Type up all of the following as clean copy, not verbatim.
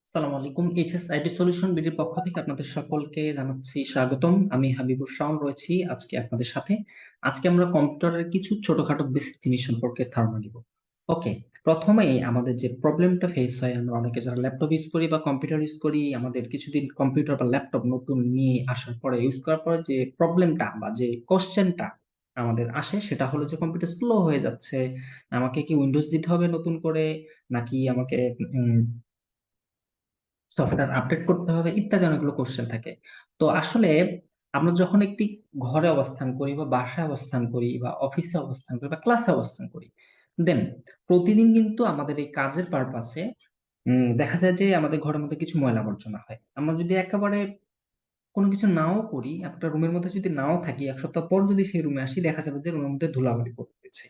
আসসালামু আলাইকুম। HS IT solution বিডির পক্ষ থেকে আপনাদের সকলকে জানাচ্ছি স্বাগতম। আমি হাবিবুর শাওন রয়েছি আজকে আপনাদের সাথে। আজকে আমরা কম্পিউটারের কিছু ছোটখাটো বেসিক জিনিস সম্পর্কে ধারণা নিব। ওকে, প্রথমেই আমাদের যে প্রবলেমটা ফেস হয়, আমরা অনেকে যারা ল্যাপটপ ইউজ করি বা কম্পিউটার ইউজ করি, আমাদের কিছুদিন কম্পিউটার বা ল্যাপটপ নতুন নিয়ে আসার পরে ইউজ করার পরে যে প্রবলেমটা বা যে কোশ্চেনটা আমাদের আসে সেটা হলো যে কম্পিউটার স্লো হয়ে যাচ্ছে। আমাকে কি উইন্ডোজ দিতে হবে নতুন করে, নাকি আমাকে সফটওয়্যার আপডেট করতে হবে, ইত্যাদি অনেকগুলো কোশ্চেন থাকে। তো আসলে আমরা যখন একটি ঘরে অবস্থান করি বা বাসায় অবস্থান করি বা অফিসে অবস্থান করি বা ক্লাসে অবস্থান করি, দেন প্রতিদিন কিন্তু আমাদের এই কাজের পারপাসে দেখা যায় যে আমাদের ঘরের মধ্যে কিছু ময়লা আবর্জনা হয়। আমরা যদি একেবারে কোনো কিছু নাও করি, একটা রুমের মধ্যে যদি নাও থাকি, এক সপ্তাহ পর যদি সেই রুমে আসি, দেখা যাবে যে রুমের মধ্যে ধুলাবালি পড়তেছে।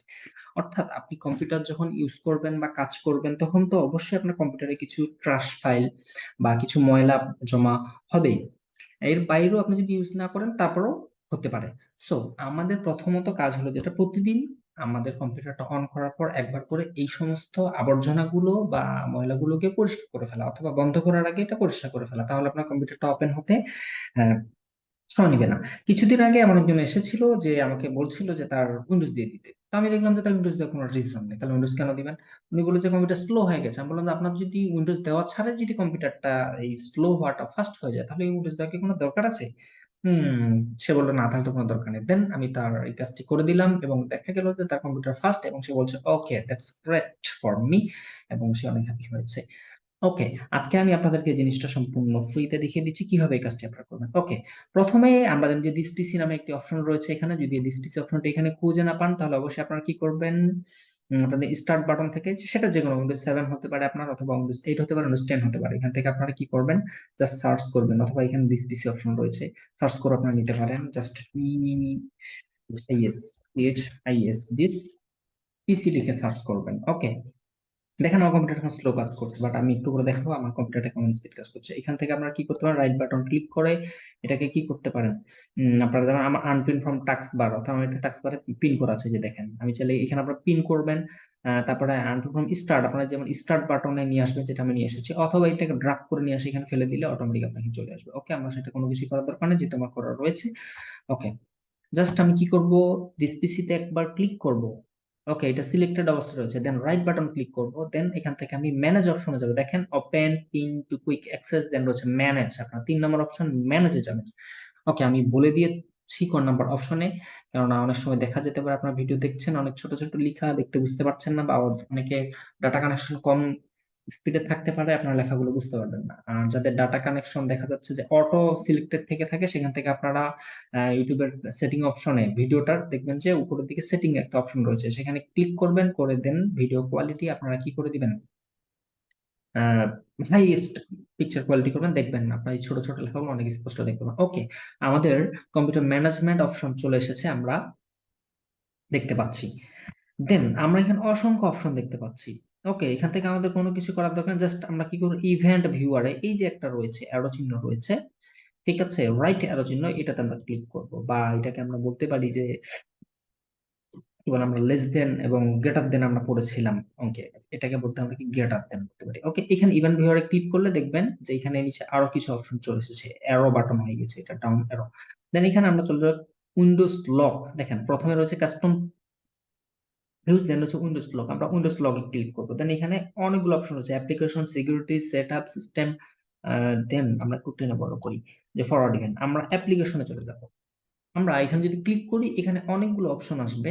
অর্থাৎ আপনি কম্পিউটার যখন ইউজ করবেন বা কাজ করবেন, তখন তো অবশ্যই আপনার কম্পিউটারে কিছু ট্রাশ ফাইল বা কিছু ময়লা জমা হবে। এর বাইরেও আপনি যদি ইউজ না করেন তারপরেও হতে পারে। সো আমাদের প্রথমত কাজ হলো যেটা, প্রতিদিন আমাদের কম্পিউটারটা অন করার পর একবার করে এই সমস্ত আবর্জনাগুলো বা ময়লাগুলোকে পরিষ্কার করে ফেলা, অথবা বন্ধ করার আগে এটা পরিষ্কার করে ফেলা। তাহলে আপনার কম্পিউটারটা ওপেন হতে আহ, সময় নিবে না। কিছুদিন আগে এমন একজন এসেছিল যে আমাকে বলছিল যে তার উইন্ডোজ দিয়ে দিতে। তো আমি দেখলাম যে তার উইন্ডোজ দেওয়ার কোনো রিজন নেই, তাহলে উইন্ডোজ কেন দিবেন? উনি বললো যে কম্পিউটার স্লো হয়ে গেছে। আমি বললাম যে আপনার যদি উইন্ডোজ দেওয়া ছাড়া যদি কম্পিউটারটা এই স্লো হওয়াটা ফাস্ট হয়ে যায়, তাহলে উইন্ডোজ দেওয়ার কি কোনো দরকার আছে? হুম। সে বললো না, তাহলে তো কোনো দরকার নেই। দেন আমি তার এই কাজটি করে দিলাম এবং দেখা গেল যে তার কম্পিউটার ফাস্ট, এবং সে বলছে ওকে, দ্যাটস গ্রেট ফর মি, এবং সে অনেক হ্যাপি হয়েছে। ওকে, আজকে আমি আপনাদেরকে এই জিনিসটা সম্পূর্ণ ফ্রিতে দেখিয়ে দিচ্ছি কিভাবে এই কাজটি আপনারা করবেন। ওকে, প্রথমে আমরা জানি যে দিস পিসি নামে একটি অপশন রয়েছে এখানে। যদি দিস পিসি অপশনটা এখানে খুঁজে না পান, তাহলে অবশ্যই আপনারা কি করবেন, আপনাদের স্টার্ট বাটন থেকে, সেটা যে কোনো উইন্ডোজ 7 হতে পারে আপনার, অথবা উইন্ডোজ 8 হতে পারে, উইন্ডোজ 10 হতে পারে, এখান থেকে আপনারা কি করবেন, জাস্ট সার্চ করবেন, অথবা এখানে দিস পিসি অপশন রয়েছে, সার্চ করে আপনারা নিতে পারেন। জাস্ট আইএস দিস পিসি লিখে সার্চ করবেন। ওকে, দেখেন আমার কম্পিউটার এখন স্লো কাজ করছে, বাট আমি একটু করে দেখাবো আমার কম্পিউটারটা কেমন স্পিড কাজ করছে। এখান থেকে আপনারা কি করতে পারেন, রাইট বাটন ক্লিক করে এটাকে কি করতে পারেন, আপনারা যেমন আমার আনপিন ফ্রম টাস্ক বার, অর্থাৎ আমার একটা টাস্ক বারে পিন করা আছে, যে দেখেন আমি চাইলে এখানে আপনারা পিন করবেন। তারপরে আনপিন ফ্রম স্টার্ট, আপনারা যেমন স্টার্ট বাটনে নিয়ে আসবেন, যেটা আমি নিয়ে এসেছি, অথবা এটাকে ড্রাগ করে নিয়ে আসে এখানে ফেলে দিলে অটোমেটিক আপনাকে চলে আসবে। ওকে, আমরা সেটা কোনো কিছু করার দরকার নেই, যেহেতু আমার করা রয়েছে। ওকে, জাস্ট আমি কি করব, দিস পিসিতে একবার ক্লিক করব। ওকে, এটা সিলেক্টেড অবস্থায় রয়েছে, দেন রাইট বাটন ক্লিক করব। দেন এখান থেকে আমি ম্যানেজ অপশনে যাব, দেখেন open pin to quick access, then রয়েছে ম্যানেজ, আপনার 3 নম্বর অপশন ম্যানেজে যাবেন। ওকে, আমি বলে দিয়েছি কোন নাম্বার অপশনে, কেননা অনেক সময় দেখা যেতে পারে আপনার ভিডিও দেখছেন, অনেক ছোট ছোট লেখা দেখতে বুঝতে পারছেন না, বা অনেকে ডাটা কানেকশন কম স্পিডে থাকতে পারে, আপনার লেখাগুলো বুঝতে পারবেন না। আর যাদের ডাটা কানেকশন দেখা যাচ্ছে যে অটো সিলেক্টেড থেকে থাকে, সেখান থেকে আপনারা ইউটিউবের সেটিং অপশনে ভিডিওটার দেখবেন যে উপরের দিকে সেটিং একটা অপশন রয়েছে, সেখানে ক্লিক করবেন, করে দেন ভিডিও কোয়ালিটি আপনারা কি করে দিবেন, হাইয়েস্ট পিকচার কোয়ালিটি করবেন, দেখবেন আপনার এই ছোট ছোট লেখাগুলো অনেক স্পষ্ট দেখতে পাবেন। ওকে, আমাদের কম্পিউটার ম্যানেজমেন্ট অপশন চলে এসেছে, আমরা দেখতে পাচ্ছি। দেন আমরা এখানে অসংখ্য অপশন দেখতে পাচ্ছি। ওকে, এখান থেকে আমাদের কোনো কিছু করার দরকার, জাস্ট আমরা কি করব, ইভেন্ট ভিউয়ারে এই যে একটা রয়েছে অ্যারো চিহ্ন রয়েছে, ঠিক আছে, রাইট অ্যারো চিহ্ন, এটাতে আমরা ক্লিক করব, বা এটাকে আমরা বলতে পারি যে কি বলে, আমরা লেস দেন এবং গ্রেটার দেন আমরা পড়েছিলাম অঙ্কে, এটাকে বলতে আমরা কি গ্রেটার দেন বলতে পারি। ওকে, এখানে ইভেন্ট ভিউয়ারে ক্লিক করলে দেখবেন যে এখানে নিচে আরো কিছু অপশন চলে এসেছে, অ্যারো বাটন হয়ে গেছে, এটা ডাউন অ্যারো। দেন এখানে আমরা চলে যাব উইন্ডোজ লক, দেখেন প্রথমে রয়েছে কাস্টম ভিউজ, দেন হচ্ছে উইন্ডোজ লক, আমরা উইন্ডোজ লকে ক্লিক করবো। দেন এখানে অনেকগুলো অপশন আছে, application, security, set up, system. Then আমরা একটু টেনে বড় করি, যে ফরওয়ার্ড ইভেন্ট, আমরা অ্যাপ্লিকেশনে চলে যাব। আমরা এখানে যদি ক্লিক করি, এখানে অনেকগুলো অপশন আসবে,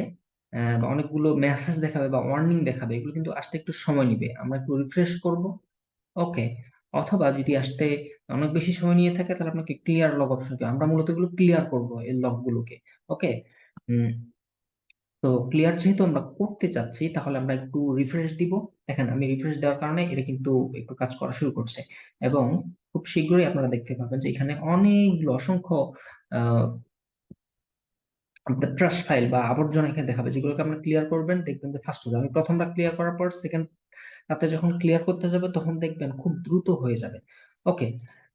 বা অনেকগুলো মেসেজ দেখাবে বা ওয়ার্নিং দেখাবে, এগুলো কিন্তু আসতে একটু সময় নিবে, আমরা একটু রিফ্রেশ করব। ওকে, অথবা যদি আসতে অনেক বেশি সময় নিয়ে থাকে, তাহলে আপনাকে ক্লিয়ার লগ অপশন, আমরা মূলত এগুলো ক্লিয়ার করব এই লগ গুলোকে। ওকে, তো ক্লিয়ার যেহেতু আমরা করতে চাচ্ছি, তাহলে আমরা একটু রিফ্রেশ দিব। দেখেন আমি রিফ্রেশ দেওয়ার কারণে এটা কিন্তু একটু কাজ করা শুরু করছে, এবং খুব শীঘ্রই আপনারা দেখতে পাবেন যে এখানে অনেকগুলো অসংখ্য আহ আপনাদের ট্রাশ ফাইল বা আবর্জনা এখানে দেখাবে, যেগুলোকে আপনারা ক্লিয়ার করবেন, দেখবেন যে ফার্স্ট হবে। আমি প্রথমটা ক্লিয়ার করার পর সেকেন্ড তাতে যখন ক্লিয়ার করতে যাবে, তখন দেখবেন খুব দ্রুত হয়ে যাবে। ওকে,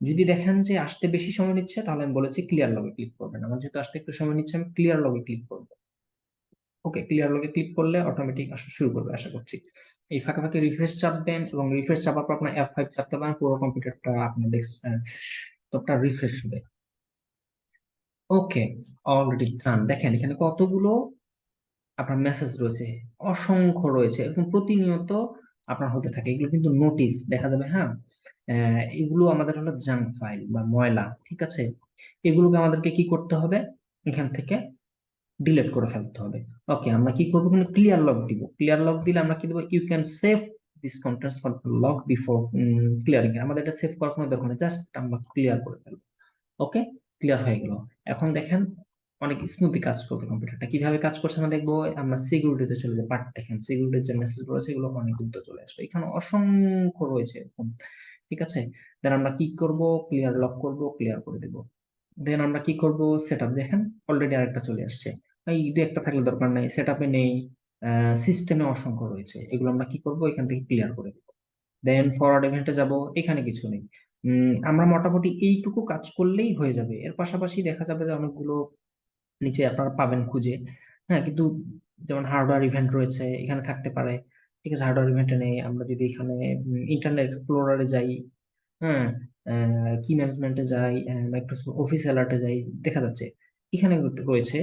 যদি দেখেন যে আসতে বেশি সময় নিচ্ছে, তাহলে আমি বলেছি ক্লিয়ার লগে ক্লিক করবেন। আমার যেহেতু আসতে একটু সময় নিচ্ছে, আমি ক্লিয়ার লগে ক্লিক করবো। ওকে, ক্লিয়ার লগে ক্লিক করলে অটোমেটিক আসা শুরু করবে আশা করছি। এই ফাঁকে ফাঁকে রিফ্রেশ চাপবেন, এবং রিফ্রেশ চাপার পর আপনার F5 চাপতে পারেন, পুরো কম্পিউটারটা আপনার ল্যাপটপটা রিফ্রেশ হবে। ওকে, অলরেডি ডান। দেখেন এখানে কতগুলো আপনার মেসেজ রয়েছে, অসংখ্য রয়েছে, এরকম প্রতিনিয়ত আপনার হতে থাকে। এগুলো কিন্তু নোটিশ দেখা যাবে, হ্যাঁ। এগুলো আমাদের হলো জাঙ্ক ফাইল বা ময়লা, ঠিক আছে। এগুলোকে আমাদেরকে কি করতে হবে, এখান থেকে ডিলিট করে ফেলতে হবে। ওকে, আমরা কি করবো, এখানে ক্লিয়ার লক দিব। ক্লিয়ার লক দিলে আমরা কি দেবো, you can save this contents for lock before clearing. আমাদের এটা সেভ করার কোনো দরকার নেই, জাস্ট আমরা ক্লিয়ার করে ফেলবো। ওকে, ক্লিয়ার হয়ে গেল। এখন দেখেন অনেক স্মুথলি কাজ করবে কম্পিউটারটা। কিভাবে কাজ করছে আমরা দেখবো। আমরা সিকিউরিটিতে চলে যাই, বাট দেখেন সিকিউরিটির যে মেসেজ রয়েছে এগুলো অনেক দ্রুত চলে আসলো, এখানে অসংখ্য রয়েছে এরকম, ঠিক আছে। দেন আমরা কি করব, ক্লিয়ার লক করব, ক্লিয়ার করে দেব। দেন আমরা কি করব, সেটআপ, দেখেন অলরেডি আরেকটা চলে আসছে। এই দু একটা থাকলে দরকার নাই, সেটআপে নেই, সিস্টেমে অসংখ্য রয়েছে, এগুলো আমরা কি করব, এখান থেকে ক্লিয়ার করে দেব। দেন ফরওয়ার্ড ইভেন্টে যাব, এখানে কিছু নেই। আমরা মোটামুটি এইটুকু কাজ করলেই হয়ে যাবে। এর পাশাপাশি দেখা যাবে যে অনেকগুলো নিচে আপনারা পাবেন খুঁজে, হ্যাঁ, কিন্তু যেমন হার্ডওয়্যার ইভেন্ট রয়েছে, এখানে থাকতে পারে, ঠিক আছে। হার্ডওয়্যার ইভেন্টে নেই। আমরা যদি এখানে ইন্টারনেট এক্সপ্লোরারে যাই, হ্যাঁ, কি ম্যানেজমেন্টে যাই, মাইক্রোসফট অফিস অ্যালার্টে যাই, দেখা যাচ্ছে এখানে রয়েছে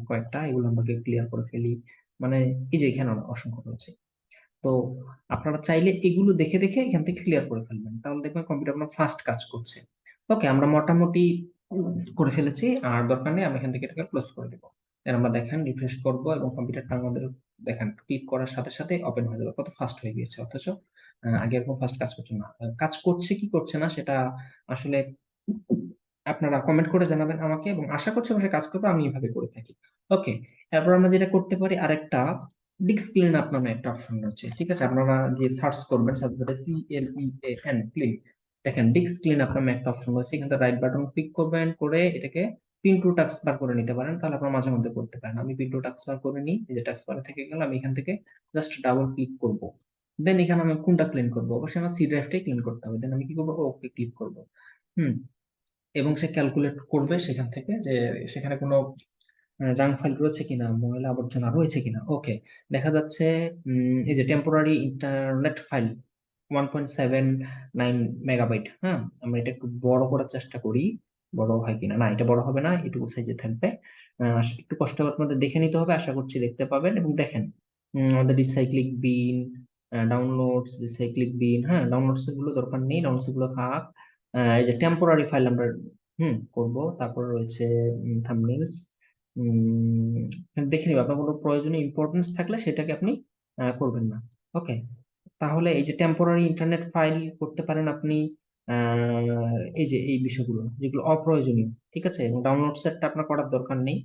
কয়েকটা, এগুলো আমাকে ক্লিয়ার করে ফেলি। মানে এই যে এখানে অসংখ্য রয়েছে। তো আপনারা চাইলে এগুলো দেখে দেখে এখান থেকে ক্লিয়ার করে ফেলবেন, তাহলে দেখবেন কম্পিউটার আপনার ফাস্ট কাজ করছে। ওকে, আমরা মোটামুটি করে ফেলেছি, আর দরকার নেই, আমরা এখান থেকে এটাকে ক্লোজ করে দেবো। দেন আমরা দেখেন রিফ্রেশ করব, এবং কম্পিউটারটা আমাদের দেখেন ক্লিক করার সাথে সাথে ওপেন হয়ে যাবে, কত ফাস্ট হয়ে গিয়েছে। অথচ আগে এরকম ফাস্ট কাজ করছে না। কাজ করছে কি করছে না সেটা আসলে আপনারা কমেন্ট করে জানাবেন আমাকে, এবং আশা করছি অবশ্যই কাজ করবে, আমি এইভাবে করে থাকি। ওকে, তারপর আমরা যেটা করতে পারি, আরেকটা ডিস্ক ক্লিন আপ নামে একটা অপশন রয়েছে, ঠিক আছে। আপনারা যে সার্চ করবেন, সার্চ বারে CLEAN ক্লিন, দেখেন ডিস্ক ক্লিন আপ নামে একটা অপশন রয়েছে। এখানে রাইট বাটন ক্লিক করবেন, করে এটাকে পিন টু টাস্ক বার করে নিতে পারেন, তাহলে আপনার মাঝে মধ্যে করতে পারেন। আমি পিন টু টাস্ক বার করে নিই, এই যে টাস্ক বার থেকে গেলাম, আমি এখান থেকে জাস্ট ডাবল ক্লিক করব। দেন এখানে আমি কোনটা ক্লিন করবো, অবশ্যই আমার সি ড্রাইভটাই ক্লিন করতে হবে। দেন আমি কি করবো, ওকে ক্লিক করবো। হুম, এবং সে ক্যালকুলেট করবে সেখান থেকে যে সেখানে কোনো জাঙ্ক ফাইল রয়েছে কিনা, ময়লা আবর্জনা রয়েছে কিনা। ওকে, দেখা যাচ্ছে এই যে টেম্পোরারি ইন্টারনেট ফাইল 1.79 মেগাবাইট। হ্যাঁ, আমরা এটা একটু বড় করার চেষ্টা করি, বড় হয় কিনা। না, এটা বড় হবে না, এটুকু সাইজে থাকবে। একটু কষ্ট করে আপনাদের দেখে নিতে হবে, আশা করছি দেখতে পাবেন। এবং দেখেন আমাদের রিসাইক্লিং বিন, ডাউনলোডস, রিসাইক্লিং বিন, হ্যাঁ, ডাউনলোডস গুলো দরকার নেই, ডাউনলোডস গুলো থাক। এই যে টেম্পোরারি ফাইল আমরা করব। তারপর রয়েছে থাম্বনেইলস, দেখে নিব। আপনার কোনো প্রয়োজনীয় ইম্পর্টেন্স থাকলে সেটাকে আপনি করবেন না। ওকে, তাহলে এই যে টেম্পোরারি ইন্টারনেট ফাইল করতে পারেন আপনি, এই যে এই বিষয়গুলো যেগুলো অপ্রয়োজনীয়, ঠিক আছে, এবং ডাউনলোড সেটটা আপনার করার দরকার নেই।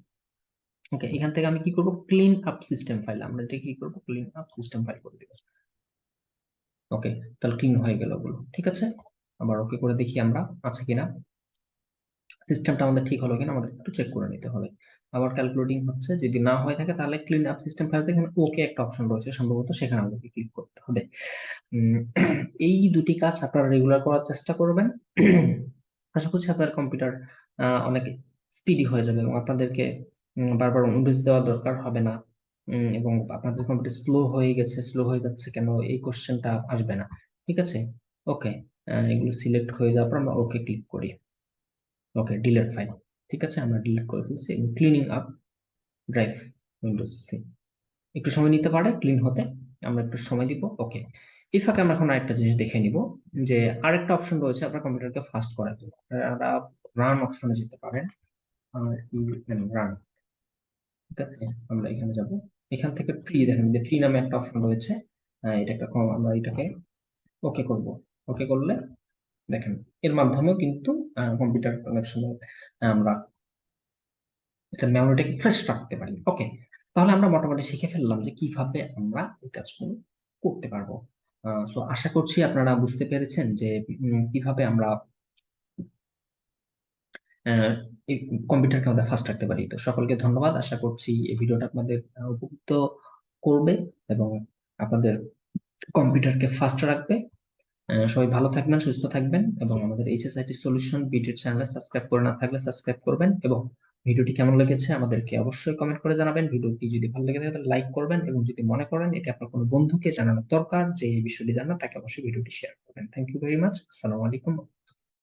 ওকে, এখান থেকে আমি কি করব, ক্লিন আপ সিস্টেম ফাইল, আমরা এটা কি করব, ক্লিন আপ সিস্টেম ফাইল করে দিব। ওকে, তাহলে ক্লিন হয়ে গেল ওগুলো, ঠিক আছে। আবার ওকে করে দেখি আমরা আছে কিনা, সিস্টেমটা আমাদের ঠিক হলো কিনা আমাদের একটু চেক করে নিতে হবে। আবার ক্যালকুলেটিং হচ্ছে, যদি না হয়ে থাকে তাহলে ক্লিন আপ সিস্টেম ফাইল থেকে ওকে একটা অপশন রয়েছে সম্ভবত, সেখানে আমাদেরকে ক্লিক করতে হবে। উম, এই দুটি কাজ আপনারা রেগুলার করার চেষ্টা করবেন। আশা করছি আপনার কম্পিউটার অনেক স্পিডি হয়ে যাবে, এবং আপনাদেরকে বারবার উইন্ডোজ দেওয়ার দরকার হবে না। এবং আপনাদের কম্পিউটার স্লো হয়ে গেছে, স্লো হয়ে যাচ্ছে কেন, এই কোশ্চেনটা আসবে না, ঠিক আছে। ওকে, এগুলো সিলেক্ট হয়ে যাওয়ার পর আমরা ওকে ক্লিক করি। ওকে, ডিলিট ফাইল, ঠিক আছে, আমরা ডিলিট করে ফেলছি। এবং cleaning up drive Windows C, একটু সময় নিতে পারে ক্লিন হতে, আমরা একটু সময় দিব। ওকে, এই ফাঁকে আমরা এখন আরেকটা জিনিস দেখে নিব, যে আরেকটা অপশন রয়েছে আপনার কম্পিউটারকে ফাস্ট করার জন্য। আপনারা রান অপশনে যেতে পারেন, রান, ঠিক আছে। আমরা এখানে যাব, এখান থেকে ট্রি, দেখেন যে ট্রি নামে একটা অপশন রয়েছে। এটা একটা আমরা এটাকে ওকে করব। ওকে করলে দেখেন এর মাধ্যমেও কিন্তু কম্পিউটার অনেক সময় আমরা এটা মেমোরিটাকে ফ্রেশ রাখতে পারি। ওকে, তাহলে আমরা মোটামুটি শিখে ফেললাম যে কিভাবে আমরা এই কাজগুলো করতে পারবো। সো আশা করছি আপনারা বুঝতে পেরেছেন যে কিভাবে আমরা আহ, এই কম্পিউটারকে আমাদের ফাস্ট রাখতে পারি। তো সকলকে ধন্যবাদ, আশা করছি এই ভিডিওটা আপনাদের উপকৃত করবে, এবং আপনাদের কম্পিউটারকে ফাস্ট রাখবে। সবাই ভালো থাকবেন, সুস্থ থাকবেন, এবং আমাদের HSIT সলিউশন বিডি চ্যানেলে সাবস্ক্রাইব করে না থাকলে সাবস্ক্রাইব করবেন, এবং ভিডিওটি কেমন লেগেছে আমাদেরকে অবশ্যই কমেন্ট করে জানাবেন। ভিডিওটি যদি ভালো লেগে থাকে তাহলে লাইক করবেন, এবং যদি মনে করেন এটা আপনার কোনো বন্ধুকে জানানোর দরকার যে এই বিষয়টি জানা, তাকে অবশ্যই ভিডিওটি শেয়ার করবেন। Thank you very much. আসসালামু আলাইকুম।